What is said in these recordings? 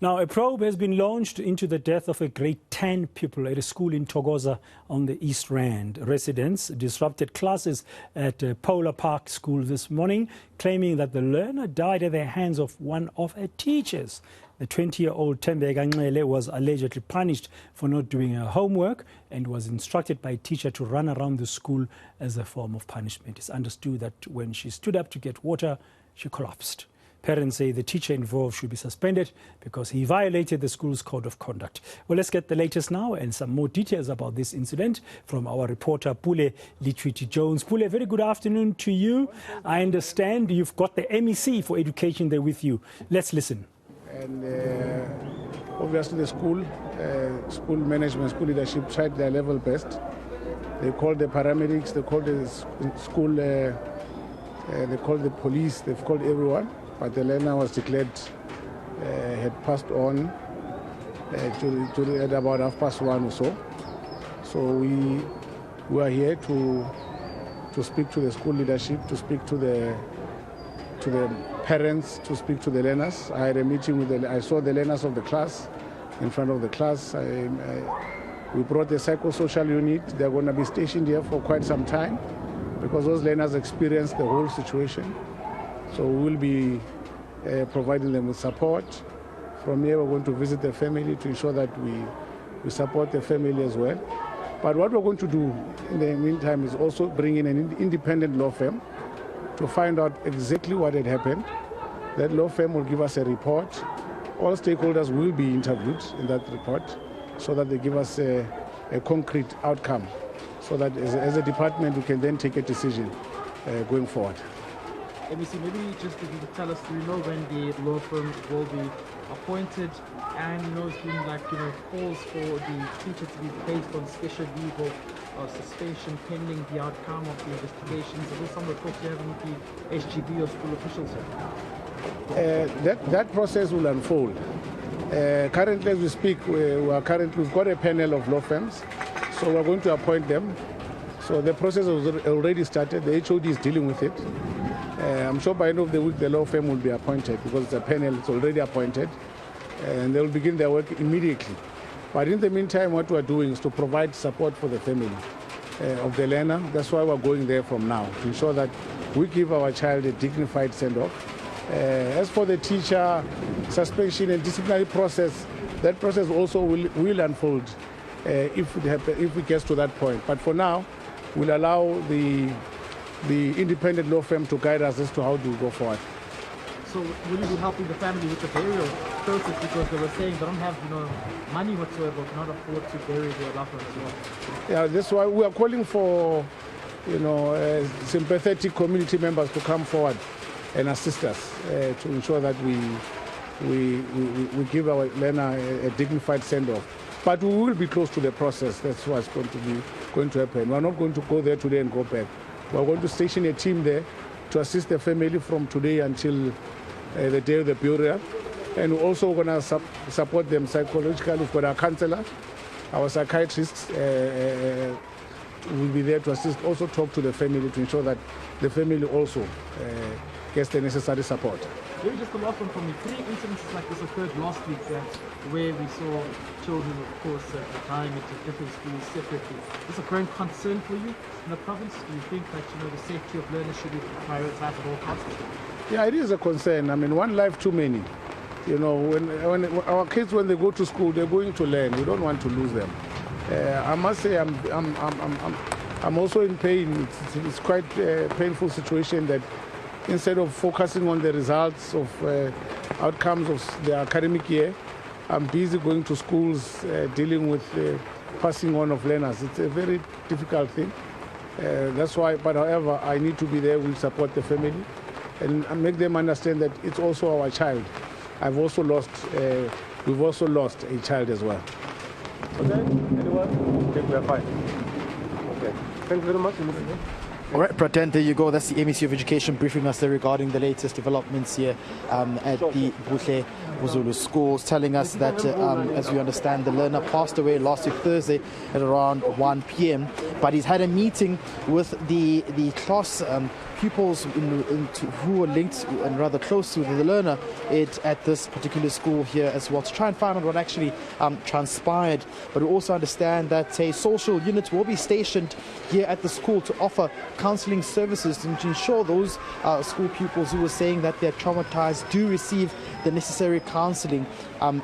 Now, a probe has been launched into the death of a grade 10 pupil at a school in Thokoza on the East Rand. Residents disrupted classes at Pule Park School this morning, claiming that the learner died at the hands of one of her teachers. The 20-year-old Tembeka Ncele was allegedly punished for not doing her homework and was instructed by a teacher to run around the school as a form of punishment. It's understood that when she stood up to get water, she collapsed. Parents say the teacher involved should be suspended because he violated the school's code of conduct. Well, let's get the latest now and some more details about this incident from our reporter Pule Letshwiti Jones. Pule, very good afternoon to you. I understand you've got the MEC for education there with you. Let's listen. And obviously the school management, school leadership tried their level best. They called the paramedics, they called the school, they called the police, they've called everyone. But the learner was declared had passed on at about 1:30 or so. So we are here to speak to the school leadership, to speak to the parents, to speak to the learners. I had a meeting with I saw the learners of the class in front of the class. We brought the psychosocial unit. They're going to be stationed here for quite some time because those learners experienced the whole situation. So we will be providing them with support. From here, we're going to visit the family to ensure that we support the family as well. But what we're going to do in the meantime is also bring in an independent law firm to find out exactly what had happened. That law firm will give us a report. All stakeholders will be interviewed in that report so that they give us a concrete outcome so that as a department we can then take a decision going forward. MEC, maybe just if you could tell us, do you know when the law firm will be appointed? And it's been calls for the teacher to be placed on special leave or suspension pending the outcome of the investigations. Is this some of the talks you have with the SGB or school officials here? That process will unfold. Currently, as we speak, we've got a panel of law firms, so we're going to appoint them. So the process has already started. The HOD is dealing with it. I'm sure by the end of the week the law firm will be appointed because it's a panel, it's already appointed, and they will begin their work immediately. But in the meantime, what we're doing is to provide support for the family of the learner. That's why we're going there from now, to ensure that we give our child a dignified send-off. As for the teacher suspension and disciplinary process, that process also will unfold if it gets to that point. But for now, we'll allow the independent law firm to guide us as to how to go forward. So will you be helping the family with the burial process because they were saying they don't have money whatsoever, cannot afford to bury their loved ones as well? Yeah, that's why we are calling for sympathetic community members to come forward and assist us to ensure that we give our learner a dignified send-off. But we will be close to the process. That's what's going to happen. We're not going to go there today and go back. We're going to station a team there to assist the family from today until the day of the burial. And we're also going to support them psychologically. We've got our counselor, our psychiatrists will be there to assist, also talk to the family to ensure that the family also gets the necessary support. Maybe just the last one from me. 3 incidents like this occurred last week where we saw children, of course, dying at different schools separately. Is this a growing concern for you in the province? Do you think that the safety of learners should be prioritized at all costs? Yeah, it is a concern. I mean, one life too many. When our kids, when they go to school, they're going to learn. We don't want to lose them. I must say, I'm also in pain. It's quite a painful situation that instead of focusing on the results of outcomes of the academic year, I'm busy going to schools, dealing with passing on of learners. It's a very difficult thing. That's why, but however, I need to be there. We support the family and make them understand that it's also our child. We've also lost a child as well. Okay, anyone? Okay, we are fine. Okay, thank you very much. All right, Praten, there you go. That's the MEC of Education briefing us there regarding the latest developments here at the Pule schools, telling us that, as we understand, the learner passed away last week Thursday at around 1 p.m. But he's had a meeting with the class pupils who are linked and rather close to the learner at this particular school here as well, to try and find out what actually transpired. But we also understand that a social unit will be stationed here at the school to offer counselling services and to ensure those school pupils who are saying that they're traumatized do receive the necessary counselling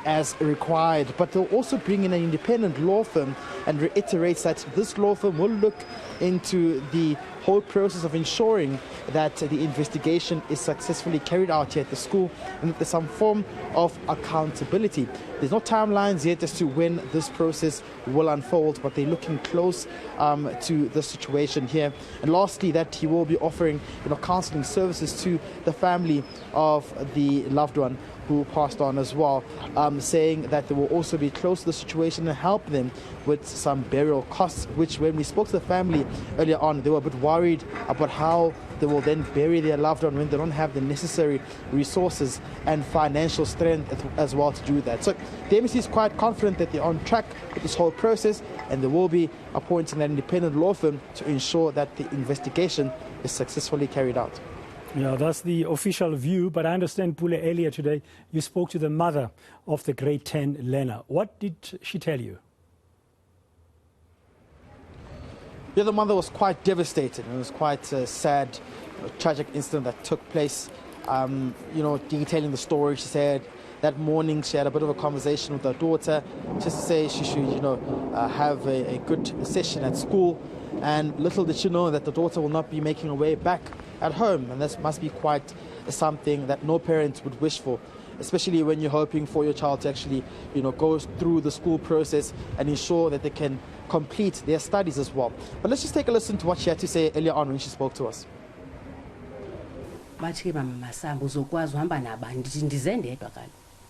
as required. But they'll also bring in an independent law firm and reiterates that this law firm will look into the whole process of ensuring that the investigation is successfully carried out here at the school and that there's some form of accountability. There's no timelines yet as to when this process will unfold, but they're looking close to the situation here. And lastly, that he will be offering counselling services to the family of the loved one who passed on as well, saying that they will also be close to the situation and help them with some burial costs, which when we spoke to the family earlier on, they were a bit worried about how they will then bury their loved one when they don't have the necessary resources and financial strength as well to do that. So the MEC is quite confident that they're on track with this whole process, and they will be appointing an independent law firm to ensure that the investigation is successfully carried out. Yeah, that's the official view, but I understand, Pule, earlier today you spoke to the mother of the grade 10 learner. What did she tell you? Yeah, the mother was quite devastated. It was quite a sad, tragic incident that took place. Detailing the story, she said that morning she had a bit of a conversation with her daughter, just to say she should, have a good session at school. And little did she know that the daughter will not be making her way back at home. And this must be quite something that no parent would wish for, especially when you're hoping for your child to actually, go through the school process and ensure that they can complete their studies as well. But let's just take a listen to what she had to say earlier on when she spoke to us.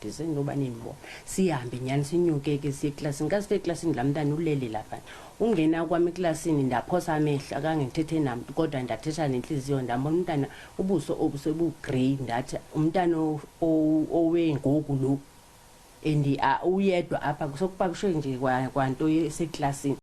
ndize noba nimbo sihambe nyani sinyuke ke siye eklasini ngasife eklasini la mntana ulele lapha ungena kwami eklasini ndaphosa amehla akangithethe namuntu kodwa ndathetha nenhliziyo ndambona umntana ubuso obusebugrey ndathi umntana owengoku lo uyedwa apha sokupakushe nje kwanto eseklasini.